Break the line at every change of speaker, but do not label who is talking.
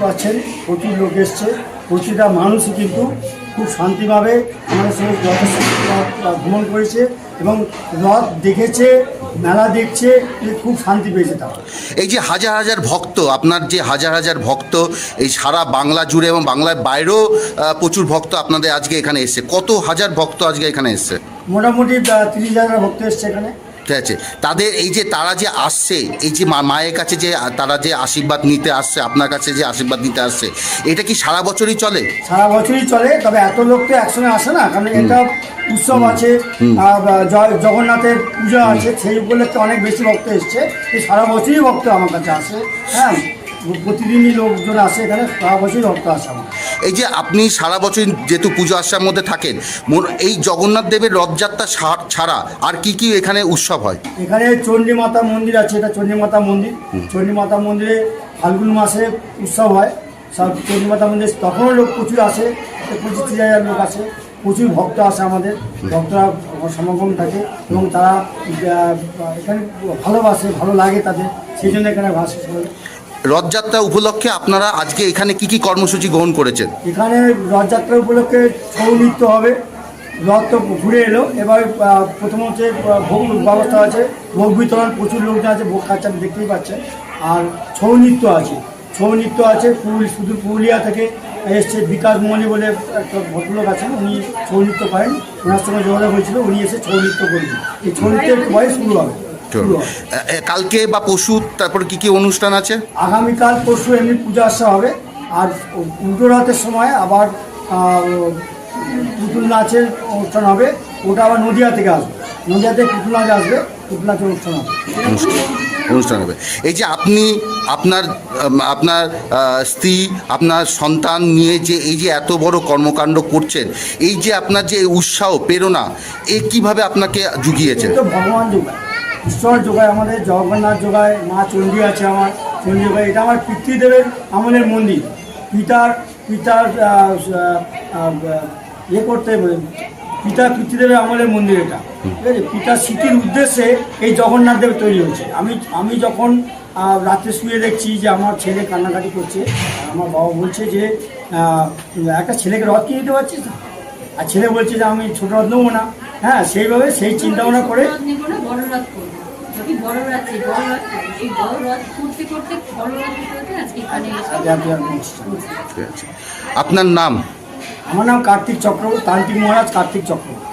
পাচ্ছেন প্রচুর লোক এসছে, প্রতিটা মানুষই কিন্তু খুব শান্তিভাবে আমাদের সঙ্গে ভ্রমণ করেছে এবং রথ দেখেছে, মেলা দেখছে, খুব শান্তি পেয়েছে তারা।
এই যে হাজার হাজার ভক্ত, আপনার যে হাজার হাজার ভক্ত এই সারা বাংলা জুড়ে এবং বাংলার বাইরেও প্রচুর ভক্ত আপনাদের আজকে এখানে এসছে, কত হাজার ভক্ত আজকে এখানে এসছে?
মোটামুটি 30,000 ভক্ত এসছে এখানে।
ঠিক আছে, তাদের এই যে তারা যে আসছে, এই যে মায়ের কাছে যে তারা যে আশীর্বাদ নিতে আসছে, আপনার কাছে যে আশীর্বাদ নিতে আসছে, এটা কি সারা বছরই চলে?
সারা বছরই চলে, তবে এত লোক তো একসঙ্গে আসে না, কারণ এটা উৎসব আছে, জগন্নাথের পুজো আছে, সেই উপলক্ষে অনেক বেশি ভক্ত এসছে। এই সারা বছরই ভক্ত আমার কাছে আসে, হ্যাঁ, প্রতিদিনই লোকজন আসে এখানে, সারা বছরই ভক্ত আসে আমার।
এই যে আপনি সারা বছর যেহেতু পুজো আশ্রার মধ্যে থাকেন, এই জগন্নাথ দেবের রথযাত্রা ছাড়া আর কি কি এখানে উৎসব হয়?
এখানে চণ্ডী মাতা মন্দির আছে, এটা চণ্ডী মাতা মন্দির। চণ্ডী মাতা মন্দিরে ফাল্গুন মাসে উৎসব হয়, সব চণ্ডী মাতা মন্দিরে তখনও লোক প্রচুর আসে, 25,000 লোক আসে, প্রচুর ভক্ত আসে, আমাদের ভক্তরা সমাগম থাকে এবং তারা এখানে ভালোবাসে, ভালো লাগে তাদের, সেই জন্য এখানে ভাসে।
রথযাত্রা উপলক্ষে আপনারা আজকে এখানে কি কি কর্মসূচি গ্রহণ করেছেন?
এখানে রথযাত্রা উপলক্ষে ছৌ নৃত্য হবে, রথ তো ঘুরে এলো, এবার প্রথম হচ্ছে ভোগ ব্যবস্থা আছে, ভোগ বিতরণ, প্রচুর লোকজন আছে, ভোগ খাচ্ছে, আপনি দেখতেই পাচ্ছেন। আর ছৌ নৃত্য আছে, ছৌ নৃত্য আছে, শুধু পুরুলিয়া থেকে এসছে বিকাশ মনি বলে একটা ভদ্রলোক আছেন, উনি ছৌ নৃত্য করেন, ওনার সঙ্গে যোগাযোগ হয়েছিল, উনি এসে ছৌ নৃত্য করবেন। এই ছৌ নৃত্যের বয়স শুরু হবে।
কালকে বা পরশু তারপরে কি কি অনুষ্ঠান আছে?
আগামীকাল পরশু এমনি পূজা আসা হবে, আর উল্টো রথের সময় আবার পুতুল নাচের অনুষ্ঠান হবে, ওটা আবার নদিয়া থেকে আসবে, নদিয়া থেকে পুতুল নাচ আসবে, পুতুল নাচের অনুষ্ঠান হবে।
এই যে আপনি আপনার স্ত্রী, আপনার সন্তান নিয়ে যে এই যে এত বড় কর্মকাণ্ড করছেন, এই যে আপনার যে উৎসাহ প্রেরণা, এ কিভাবে আপনাকে জুগিয়েছে?
তো ভগবান যোগায়, ঈশ্বর যোগায়, আমাদের জগন্নাথ যোগায়, মা চণ্ডী আছে আমার, চণ্ডী যোগায়। এটা আমার পিতৃদেবের আমলের মন্দির, পিতার করতে পিতৃদেবের আমলের মন্দির এটা, ঠিক আছে। পিতার স্মৃতির উদ্দেশ্যে এই জগন্নাথ দেব তৈরি হয়েছে। আমি যখন রাত্রে শুয়ে দেখছি যে আমার ছেলে কান্নাকাটি করছে, আমার বাবা বলছে যে একটা ছেলেকে রথ কিনে দিতে পারছিস না, আর ছেলে বলছে যে আমি ছোটো রথ নেবো না, হ্যাঁ, সেইভাবে সেই চিন্তা ভাবনা করে
আপনার নাম?
আমার নাম কার্তিক চক্রবর্তী, তান্ত্রিক মহারাজ কার্তিক চক্রবর্তী।